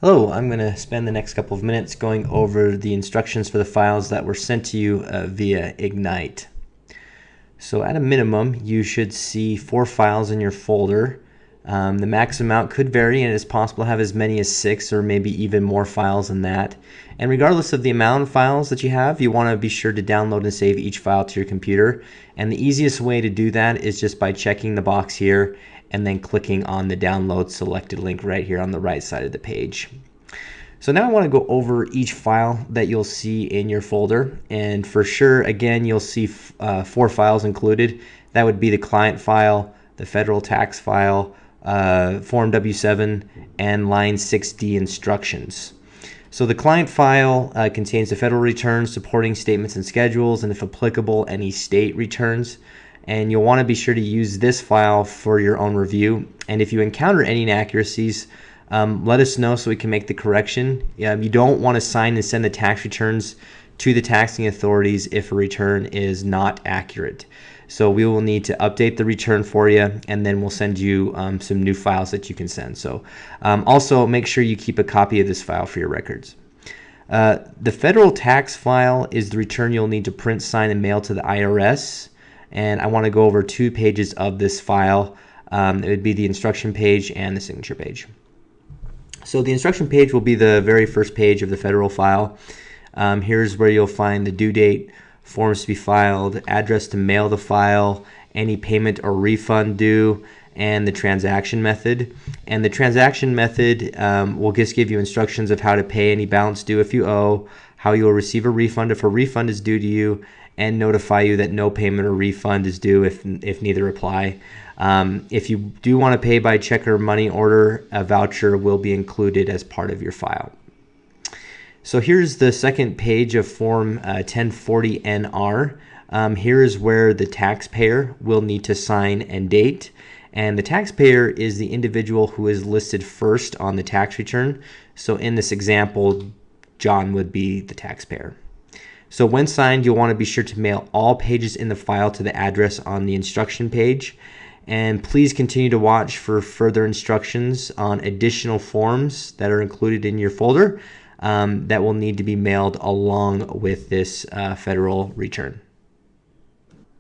Hello, I'm going to spend the next couple of minutes going over the instructions for the files that were sent to you via Egnyte. So at a minimum, you should see 4 files in your folder. The max amount could vary, and it's possible to have as many as 6 or maybe even more files than that. And regardless of the amount of files that you have, you want to be sure to download and save each file to your computer. And the easiest way to do that is just by checking the box here and then clicking on the download selected link right here on the right side of the page. So now I want to go over each file that you'll see in your folder, and for sure again you'll see 4 files included. That would be the client file, the federal tax file, form W-7, and line 6D instructions. So the client file contains the federal returns, supporting statements and schedules, and if applicable, any state returns. And you'll want to be sure to use this file for your own review. And if you encounter any inaccuracies, let us know so we can make the correction. You don't want to sign and send the tax returns to the taxing authorities if a return is not accurate. So we will need to update the return for you, and then we'll send you some new files that you can send. So also make sure you keep a copy of this file for your records. The federal tax file is the return you'll need to print, sign, and mail to the IRS. And I want to go over 2 pages of this file. It would be the instruction page and the signature page. So the instruction page will be the very first page of the federal file. Here's where you'll find the due date, forms to be filed, address to mail the file, any payment or refund due, and the transaction method. And the transaction method will just give you instructions of how to pay any balance due if you owe, how you will receive a refund if a refund is due to you, and notify you that no payment or refund is due if neither apply. If you do want to pay by check or money order, a voucher will be included as part of your file. So here's the second page of Form 1040NR. Here is where the taxpayer will need to sign and date. And the taxpayer is the individual who is listed first on the tax return. So in this example, John would be the taxpayer. So when signed, you'll want to be sure to mail all pages in the file to the address on the instruction page. And please continue to watch for further instructions on additional forms that are included in your folder that will need to be mailed along with this federal return.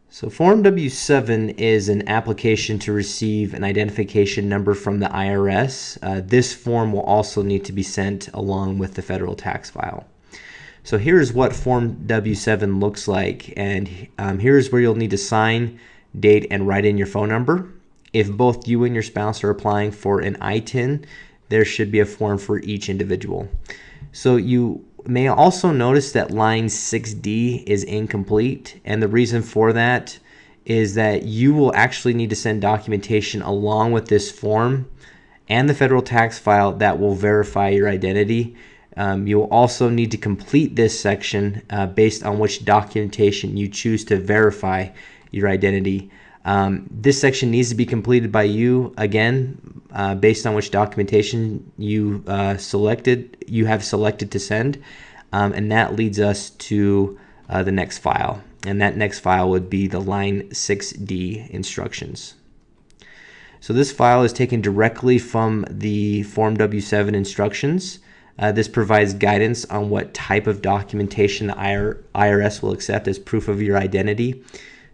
So Form W-7 is an application to receive an identification number from the IRS. This form will also need to be sent along with the federal tax file. So here's what Form W-7 looks like, and here's where you'll need to sign, date, and write in your phone number. If both you and your spouse are applying for an ITIN, there should be a form for each individual. So you may also notice that line 6D is incomplete, and the reason for that is that you will actually need to send documentation along with this form and the federal tax file that will verify your identity. You will also need to complete this section based on which documentation you choose to verify your identity. This section needs to be completed by you, again, based on which documentation you have selected to send. And that leads us to the next file. And that next file would be the line 6D instructions. So this file is taken directly from the Form W-7 instructions. This provides guidance on what type of documentation the IRS will accept as proof of your identity.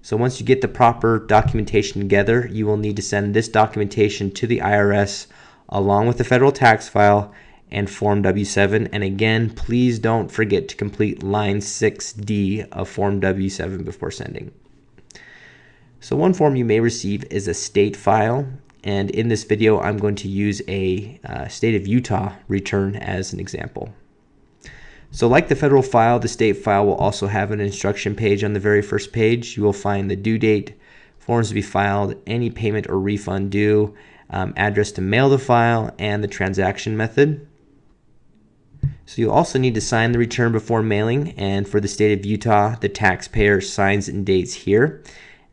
So once you get the proper documentation together, you will need to send this documentation to the IRS along with the federal tax file and Form W-7. And again, please don't forget to complete line 6D of Form W-7 before sending. So one form you may receive is a state file. And in this video, I'm going to use a state of Utah return as an example. So like the federal file, the state file will also have an instruction page on the very first page. You will find the due date, forms to be filed, any payment or refund due, address to mail the file, and the transaction method. So you'll also need to sign the return before mailing, and for the state of Utah, the taxpayer signs and dates here.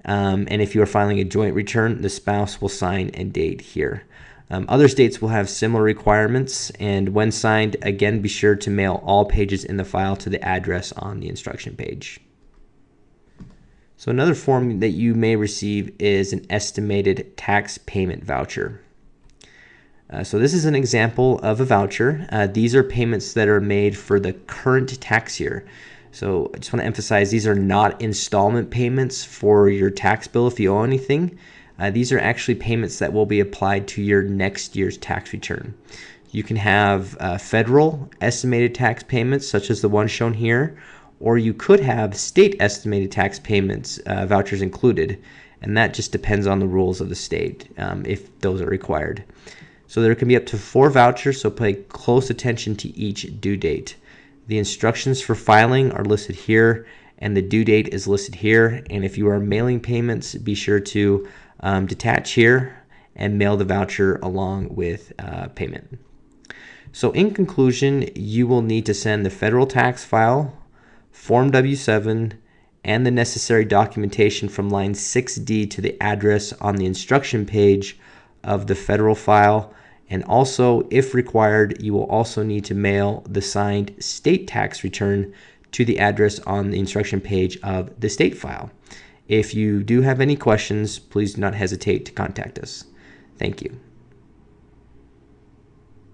And if you are filing a joint return, the spouse will sign and date here. Other states will have similar requirements, and when signed, again, be sure to mail all pages in the file to the address on the instruction page. So another form that you may receive is an estimated tax payment voucher. So this is an example of a voucher. These are payments that are made for the current tax year. So I just want to emphasize these are not installment payments for your tax bill if you owe anything. These are actually payments that will be applied to your next year's tax return. You can have federal estimated tax payments such as the one shown here, or you could have state estimated tax payments, vouchers included, and that just depends on the rules of the state if those are required. So there can be up to 4 vouchers, so pay close attention to each due date. The instructions for filing are listed here, and the due date is listed here. And if you are mailing payments, be sure to detach here and mail the voucher along with payment. So in conclusion, you will need to send the federal tax file, Form W-7, and the necessary documentation from line 6D to the address on the instruction page of the federal file. And also, if required, you will also need to mail the signed state tax return to the address on the instruction page of the state file. If you do have any questions, please do not hesitate to contact us. Thank you.